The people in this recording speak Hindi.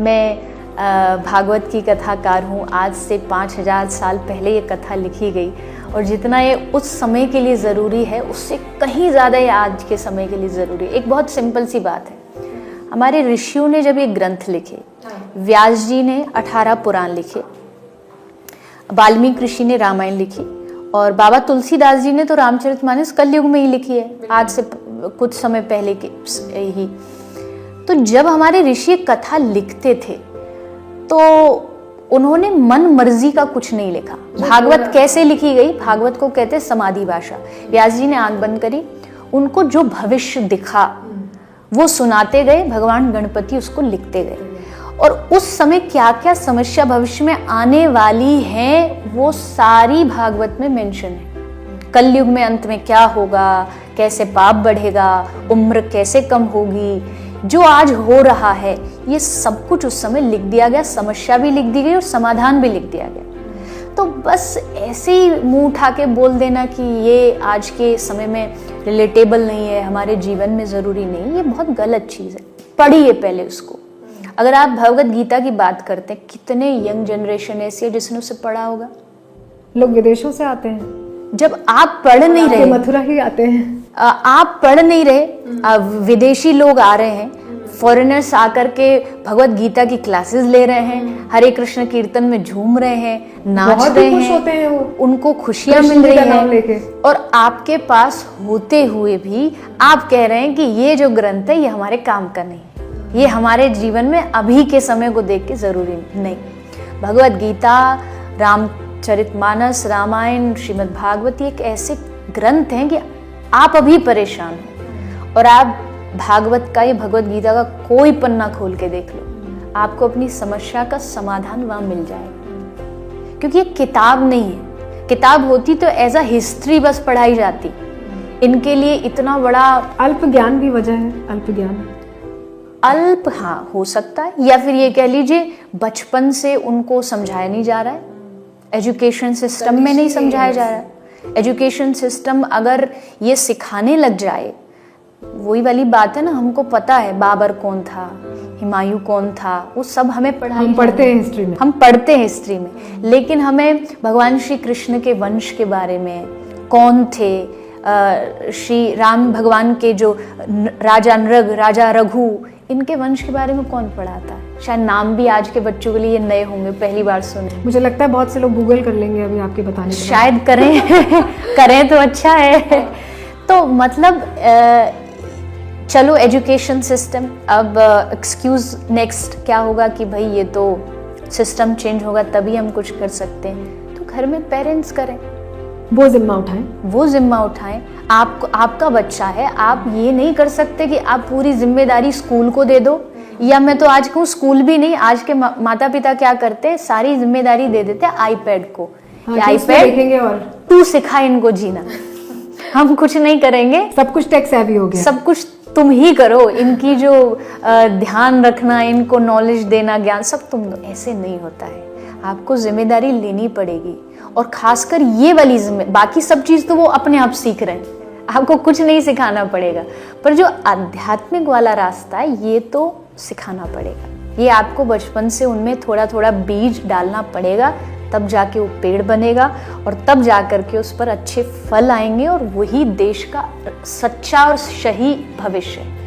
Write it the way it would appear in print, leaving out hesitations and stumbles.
मैं भागवत की कथाकार हूँ। आज से 5000 साल पहले ये कथा लिखी गई और जितना ये उस समय के लिए ज़रूरी है उससे कहीं ज़्यादा ये आज के समय के लिए ज़रूरी है। एक बहुत सिंपल सी बात है, हमारे ऋषियों ने जब ये ग्रंथ लिखे, व्यास जी ने 18 पुराण लिखे, वाल्मीकि ऋषि ने रामायण लिखी और बाबा तुलसीदास जी ने तो रामचरितमानस कलयुग में ही लिखी है, आज से कुछ समय पहले के ही। तो जब हमारे ऋषि कथा लिखते थे तो उन्होंने मन मर्जी का कुछ नहीं लिखा। भागवत कैसे लिखी गई? भागवत को कहते हैं समाधि भाषा। व्यास जी ने आंख बंद करी, उनको जो भविष्य दिखा वो सुनाते गए, भगवान गणपति उसको लिखते गए और उस समय क्या क्या समस्या भविष्य में आने वाली है वो सारी भागवत में मेंशन है। कलयुग में अंत में क्या होगा, कैसे पाप बढ़ेगा, उम्र कैसे कम होगी, जो आज हो रहा है ये सब कुछ उस समय लिख दिया गया। समस्या भी लिख दी गई और समाधान भी लिख दिया गया। तो बस ऐसे ही मुंह उठा के बोल देना कि ये आज के समय में रिलेटेबल नहीं है, हमारे जीवन में ज़रूरी नहीं, ये बहुत गलत चीज़ है। पढ़िए पहले उसको। अगर आप भगवत गीता की बात करते हैं, कितने यंग जनरेशन ऐसी है जिसने उसे पढ़ा होगा? लोग विदेशों से आते हैं। जब आप पढ़ नहीं रहे, मथुरा ही आते हैं, आप पढ़ नहीं रहे, विदेशी लोग आ रहे हैं, फॉरेनर्स आकर के भगवत गीता की क्लासेस ले रहे हैं, हरे कृष्ण कीर्तन में झूम रहे हैं, नाच रहे हैं, होते हैं वो। उनको खुशियां मिल रही है और आपके पास होते हुए भी आप कह रहे हैं कि ये जो ग्रंथ है ये हमारे काम का नहीं, ये हमारे जीवन में अभी के समय को देख के जरूरी नहीं। भगवत गीता, रामचरितमानस, रामायण, श्रीमद् भागवत एक ऐसे ग्रंथ हैं कि आप अभी परेशान हो और आप भागवत का, ये भगवत गीता का कोई पन्ना खोल के देख लो, आपको अपनी समस्या का समाधान वहां मिल जाएगा। क्योंकि ये किताब नहीं है। किताब होती तो एज अ हिस्ट्री बस पढ़ाई जाती, इनके लिए इतना बड़ा अल्प ज्ञान भी वजह है। अल्प ज्ञान, अल्प, हाँ हो सकता है, या फिर ये कह लीजिए बचपन से उनको समझाया नहीं जा रहा है, एजुकेशन सिस्टम में नहीं समझाया जा रहा है। एजुकेशन सिस्टम अगर ये सिखाने लग जाए, वही वाली बात है ना, हमको पता है बाबर कौन था, हुमायूं कौन था, वो सब हमें पढ़ाई, हम पढ़ते हैं हिस्ट्री में, हम पढ़ते हैं हिस्ट्री में, लेकिन हमें भगवान श्री कृष्ण के वंश के बारे में, कौन थे श्री राम भगवान के जो राजा नृग, राजा रघु, इनके वंश के बारे में कौन पढ़ाता है? शायद नाम भी आज के बच्चों के लिए नए होंगे, पहली बार सुने। मुझे लगता है बहुत से लोग गूगल कर लेंगे अभी आपके बताने के बाद। शायद करें करें तो अच्छा है। तो मतलब चलो एजुकेशन सिस्टम, अब एक्सक्यूज नेक्स्ट क्या होगा कि भाई ये तो सिस्टम चेंज होगा तभी हम कुछ कर सकते हैं। तो घर में पेरेंट्स करें, वो जिम्मा उठाएं, वो जिम्मा उठाएं। आपका बच्चा है, आप ये नहीं कर सकते कि आप पूरी जिम्मेदारी स्कूल को दे दो, या मैं तो आज कहूँ स्कूल भी नहीं, आज के माता पिता क्या करते हैं, सारी जिम्मेदारी दे देते हैं आईपैड को। हाँ, आईपैड देखेंगे और तू सिखा इनको जीना, हम कुछ नहीं करेंगे, सब कुछ टेक सेवी हो गया, सब कुछ तुम ही करो, इनकी जो ध्यान रखना, इनको नॉलेज देना, ज्ञान सब तुम दो। ऐसे नहीं होता है, आपको जिम्मेदारी लेनी पड़ेगी और खासकर ये वाली बाकी सब चीज तो वो अपने आप सीख रहे हैं, आपको कुछ नहीं सिखाना पड़ेगा, पर जो आध्यात्मिक वाला रास्ता है ये तो सिखाना पड़ेगा। ये आपको बचपन से उनमें थोड़ा थोड़ा बीज डालना पड़ेगा, तब जाके वो पेड़ बनेगा और तब जाकर के उस पर अच्छे फल आएंगे और वही देश का सच्चा और सही भविष्य है।